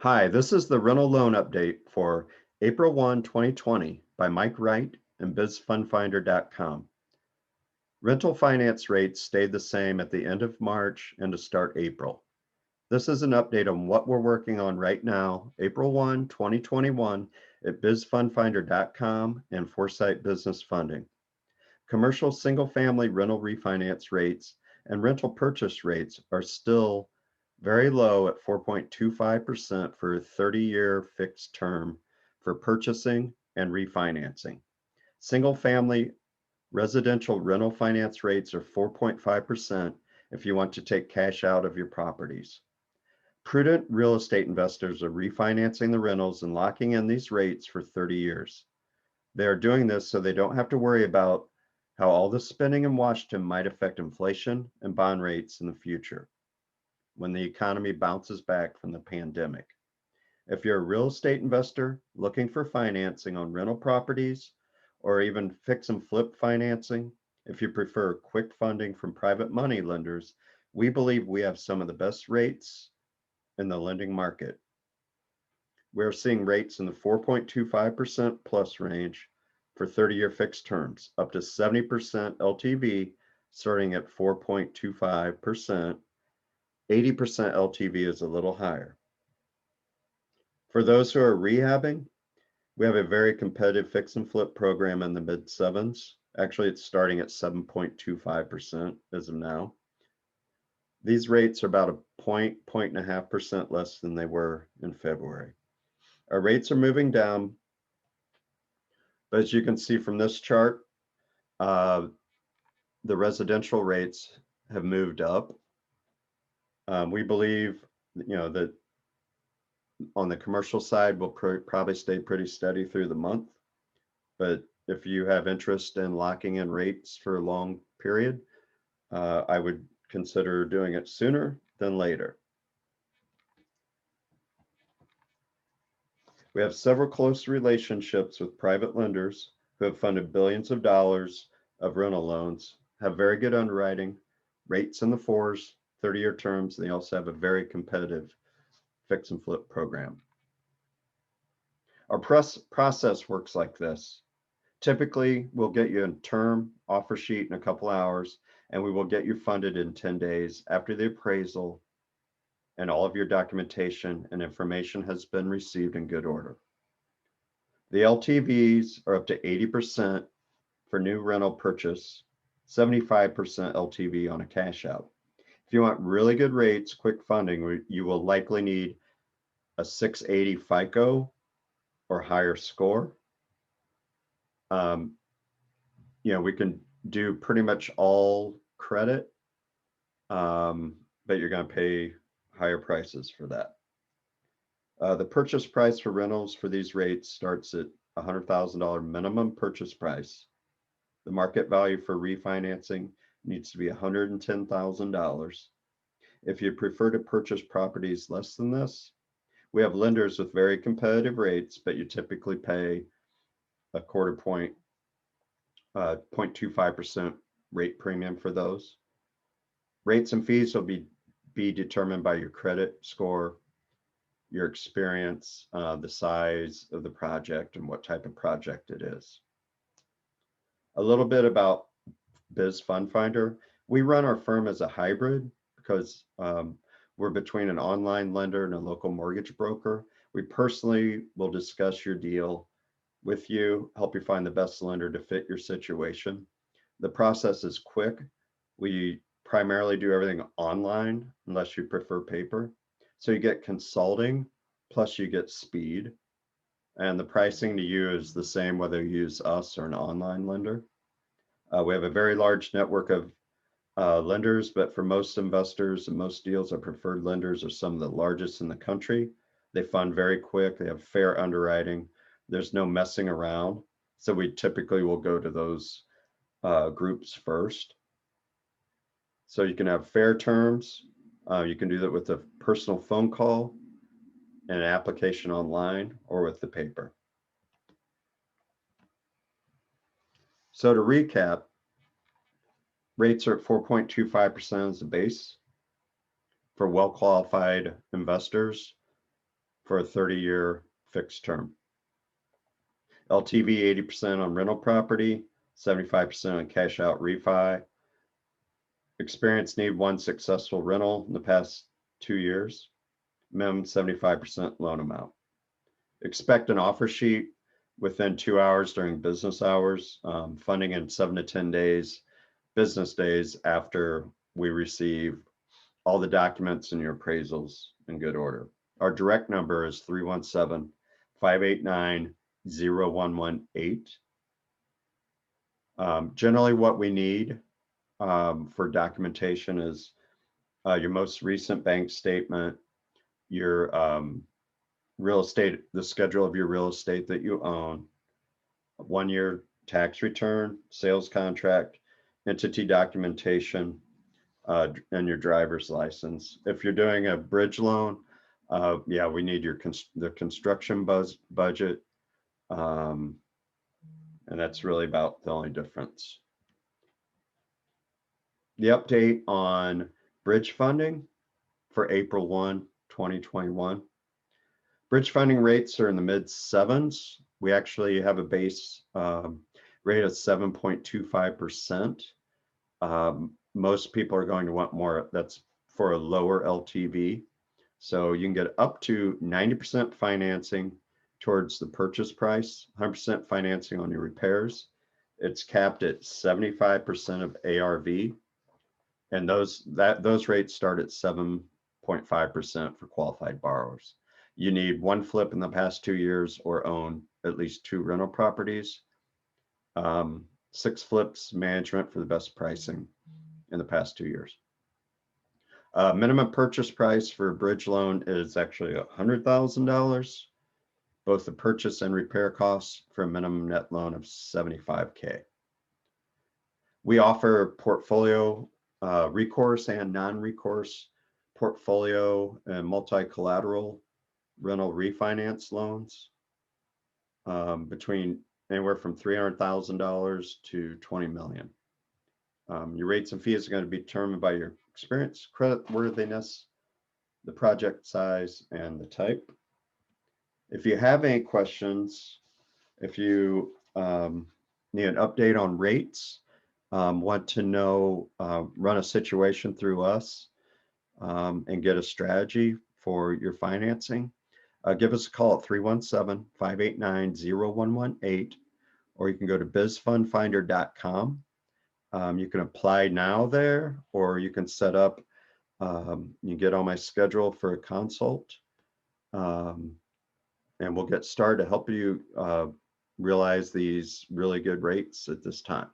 Hi, this is the rental loan update for April 1, 2020 by Mike Wright and bizfundfinder.com. Rental finance rates stayed the same at the end of March and to start April. This is an update on what we're working on right now, April 1, 2021 at bizfundfinder.com and Foresight Business Funding. Commercial single-family rental refinance rates and rental purchase rates are still very low at 4.25% for a 30-year fixed term for purchasing and refinancing. Single-family residential rental finance rates are 4.5% if you want to take cash out of your properties. Prudent real estate investors are refinancing the rentals and locking in these rates for 30 years. They are doing this so they don't have to worry about how all the spending in Washington might affect inflation and bond rates in the future when the economy bounces back from the pandemic. If you're a real estate investor looking for financing on rental properties or even fix and flip financing, if you prefer quick funding from private money lenders, we believe we have some of the best rates in the lending market. We're seeing rates in the 4.25% plus range for 30-year fixed terms, up to 70% LTV, starting at 4.25%. 80% LTV is a little higher. For those who are rehabbing, we have a very competitive fix and flip program in the mid sevens. Actually, it's starting at 7.25% as of now. These rates are about a point and a half percent less than they were in February. Our rates are moving down, but as you can see from this chart, the residential rates have moved up. We believe, that on the commercial side, we'll probably stay pretty steady through the month. But if you have interest in locking in rates for a long period, I would consider doing it sooner than later. We have several close relationships with private lenders who have funded billions of dollars of rental loans, have very good underwriting, rates in the fours, 30-year terms. They also have a very competitive fix and flip program. Our process works like this. Typically, we'll get you a term offer sheet in a couple hours, and we will get you funded in 10 days after the appraisal and all of your documentation and information has been received in good order. The LTVs are up to 80% for new rental purchase, 75% LTV on a cash out. If you want really good rates, quick funding, you will likely need a 680 FICO or higher score. We can do pretty much all credit, but you're going to pay higher prices for that. The purchase price for rentals for these rates starts at $100,000 minimum purchase price. The market value for refinancing needs to be $110,000. If you prefer to purchase properties less than this, we have lenders with very competitive rates, but you typically pay a quarter point, 0.25% rate premium for those. Rates and fees will be determined by your credit score, your experience, the size of the project, and what type of project it is. A little bit about Biz Fund Finder. We run our firm as a hybrid because we're between an online lender and a local mortgage broker. We personally will discuss your deal with you, help you find the best lender to fit your situation. The process is quick. We primarily do everything online unless you prefer paper. So you get consulting, plus you get speed. And the pricing to you is the same whether you use us or an online lender. We have a very large network of lenders, but for most investors and most deals, our preferred lenders are some of the largest in the country. They fund very quick. They have fair underwriting. There's no messing around. So we typically will go to those groups first. So you can have fair terms. You can do that with a personal phone call and an application online or with the paper. So to recap, rates are at 4.25% as the base for well-qualified investors for a 30-year fixed term. LTV 80% on rental property, 75% on cash out refi. Experience need 1 successful rental in the past 2 years. Minimum 75% loan amount. Expect an offer sheet within 2 hours during business hours. Funding in 7 to 10 days, business days after we receive all the documents and your appraisals in good order. Our direct number is 317-589-0118. Generally what we need for documentation is your most recent bank statement, your real estate, the schedule of your real estate that you own, 1-year tax return, sales contract, entity documentation, and your driver's license. If you're doing a bridge loan, yeah, we need the construction budget, and that's really about the only difference. The update on bridge funding for April 1, 2021. Bridge funding rates are in the mid-7s. We actually have a base rate of 7.25%. Most people are going to want more. That's for a lower LTV. So you can get up to 90% financing towards the purchase price, 100% financing on your repairs. It's capped at 75% of ARV. And those rates start at 7.5% for qualified borrowers. You need 1 flip in the past 2 years or own at least 2 rental properties. 6 flips management for the best pricing in the past 2 years. Minimum purchase price for a bridge loan is actually $100,000. Both the purchase and repair costs for a minimum net loan of $75K. We offer portfolio recourse and non-recourse portfolio and multi-collateral rental refinance loans between anywhere from $300,000 to $20 million. Your rates and fees are going to be determined by your experience, credit worthiness, the project size, and the type. If you have any questions, if you need an update on rates, want to know, run a situation through us and get a strategy for your financing, give us a call at 317-589-0118, or you can go to bizfundfinder.com. You can apply now there, or you can set up, you get on my schedule for a consult, and we'll get started to help you realize these really good rates at this time.